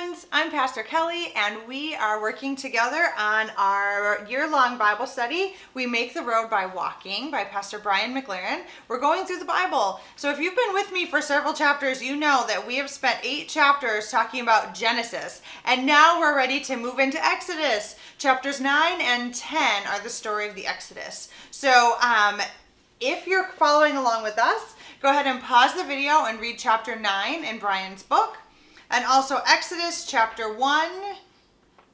friends, I'm Pastor Kelly, and we are working together on our year-long Bible study, We Make the Road by Walking, by Pastor Brian McLaren. We're going through the Bible. So if you've been with me for several chapters, you know that we have spent 8 chapters talking about Genesis, and now we're ready to move into Exodus. Chapters 9 and 10 are the story of the Exodus. So if you're following along with us, go ahead and pause the video and read chapter 9 in Brian's book. And also Exodus chapter 1,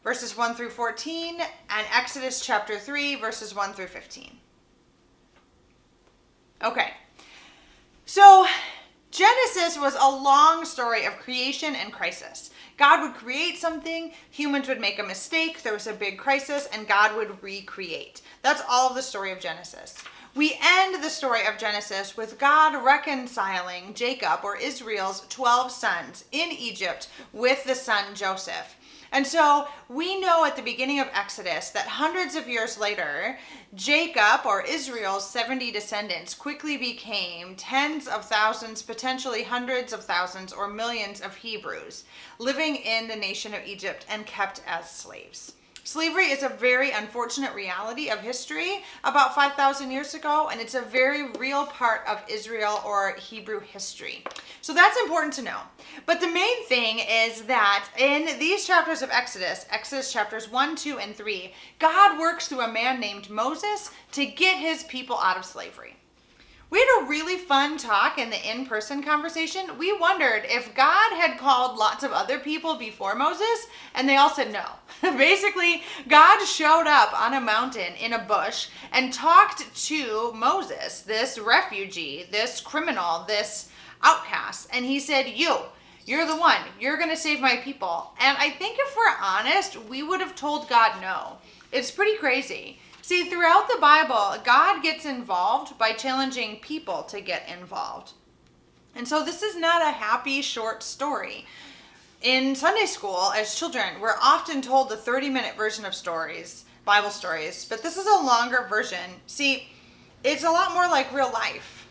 verses 1 through 14, and Exodus chapter 3, verses 1 through 15. Okay, so Genesis was a long story of creation and crisis. God would create something, humans would make a mistake, there was a big crisis, and God would recreate. That's all of the story of Genesis. We end the story of Genesis with God reconciling Jacob, or Israel's 12 sons, in Egypt with the son Joseph. And so we know at the beginning of Exodus that hundreds of years later, Jacob, or Israel's 70 descendants, quickly became tens of thousands, potentially hundreds of thousands or millions of Hebrews living in the nation of Egypt and kept as slaves. Slavery is a very unfortunate reality of history about 5,000 years ago, and it's a very real part of Israel or Hebrew history. So that's important to know. But the main thing is that in these chapters of Exodus, Exodus chapters 1, 2, and 3, God works through a man named Moses to get his people out of slavery. We had a really fun talk in the in-person conversation. We wondered if God had called lots of other people before Moses, and they all said no. Basically, God showed up on a mountain in a bush and talked to Moses, this refugee, this criminal, this outcast, and he said, you're the one. You're going to save my people. And I think if we're honest, we would have told God no. It's pretty crazy. See, throughout the Bible, God gets involved by challenging people to get involved. And so this is not a happy, short story. In Sunday school, as children, we're often told the 30-minute version of stories, Bible stories, but this is a longer version. See, it's a lot more like real life.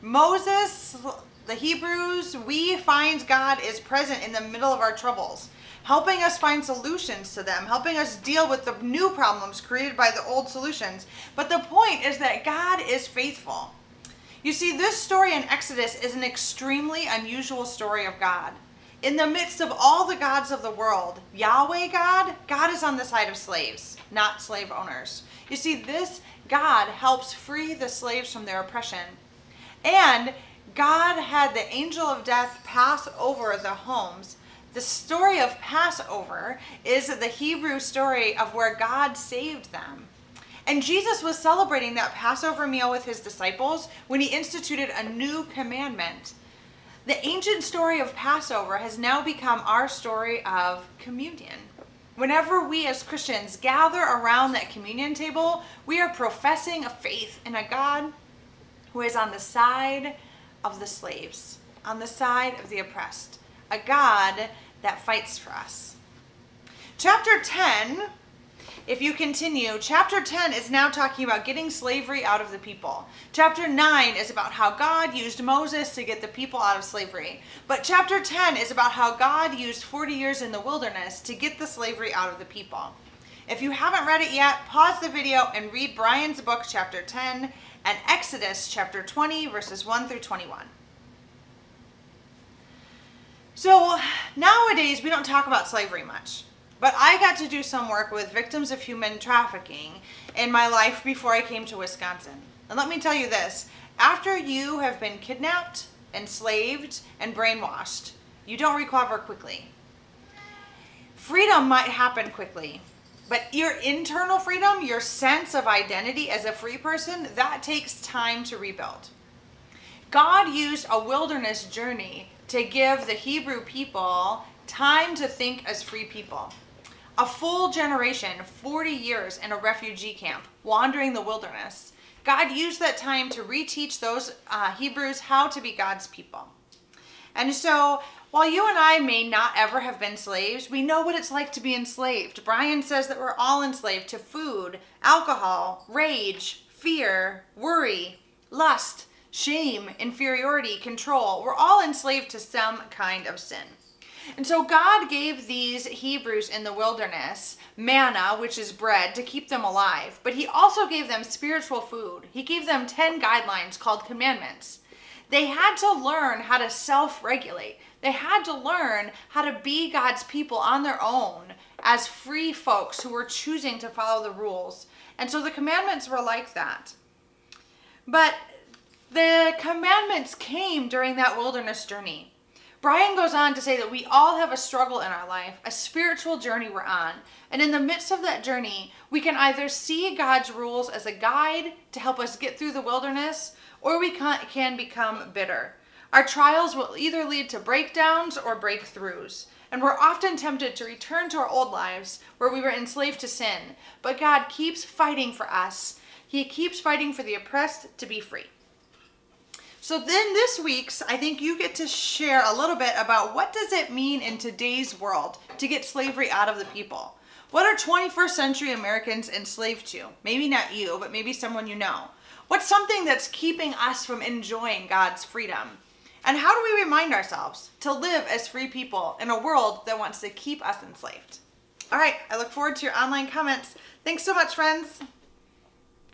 Moses, the Hebrews, we find God is present in the middle of our troubles, helping us find solutions to them, helping us deal with the new problems created by the old solutions. But the point is that God is faithful. You see, this story in Exodus is an extremely unusual story of God. In the midst of all the gods of the world, Yahweh God is on the side of slaves, not slave owners. You see, this God helps free the slaves from their oppression. And God had the angel of death pass over the homes. The story of Passover is the Hebrew story of where God saved them. And Jesus was celebrating that Passover meal with his disciples when he instituted a new commandment. The ancient story of Passover has now become our story of communion. Whenever we as Christians gather around that communion table, we are professing a faith in a God who is on the side of the slaves, on the side of the oppressed. A God that fights for us. Chapter 10, if you continue, chapter 10 is now talking about getting slavery out of the people. Chapter 9 is about how God used Moses to get the people out of slavery. But chapter 10 is about how God used 40 years in the wilderness to get the slavery out of the people. If you haven't read it yet, pause the video and read Brian's book, chapter 10, and Exodus, chapter 20, verses 1 through 21. So nowadays we don't talk about slavery much, but I got to do some work with victims of human trafficking in my life before I came to Wisconsin. And let me tell you this, after you have been kidnapped, enslaved, and brainwashed, you don't recover quickly. Freedom might happen quickly, but your internal freedom, your sense of identity as a free person, that takes time to rebuild. God used a wilderness journey to give the Hebrew people time to think as free people. A full generation, 40 years in a refugee camp, wandering the wilderness. God used that time to reteach those Hebrews how to be God's people. And so, while you and I may not ever have been slaves, we know what it's like to be enslaved. Brian says that we're all enslaved to food, alcohol, rage, fear, worry, lust, shame, inferiority, control. We're all enslaved to some kind of sin. And so God gave these Hebrews in the wilderness manna, which is bread, to keep them alive. But he also gave them spiritual food. He gave them 10 guidelines called commandments. They had to learn how to self-regulate. They had to learn how to be God's people on their own as free folks who were choosing to follow the rules. And so the commandments were like that. But the commandments came during that wilderness journey. Brian goes on to say that we all have a struggle in our life, a spiritual journey we're on. And in the midst of that journey, we can either see God's rules as a guide to help us get through the wilderness, or we can become bitter. Our trials will either lead to breakdowns or breakthroughs. And we're often tempted to return to our old lives where we were enslaved to sin. But God keeps fighting for us. He keeps fighting for the oppressed to be free. So then this week's, I think you get to share a little bit about what does it mean in today's world to get slavery out of the people? What are 21st century Americans enslaved to? Maybe not you, but maybe someone you know. What's something that's keeping us from enjoying God's freedom? And how do we remind ourselves to live as free people in a world that wants to keep us enslaved? All right, I look forward to your online comments. Thanks so much, friends.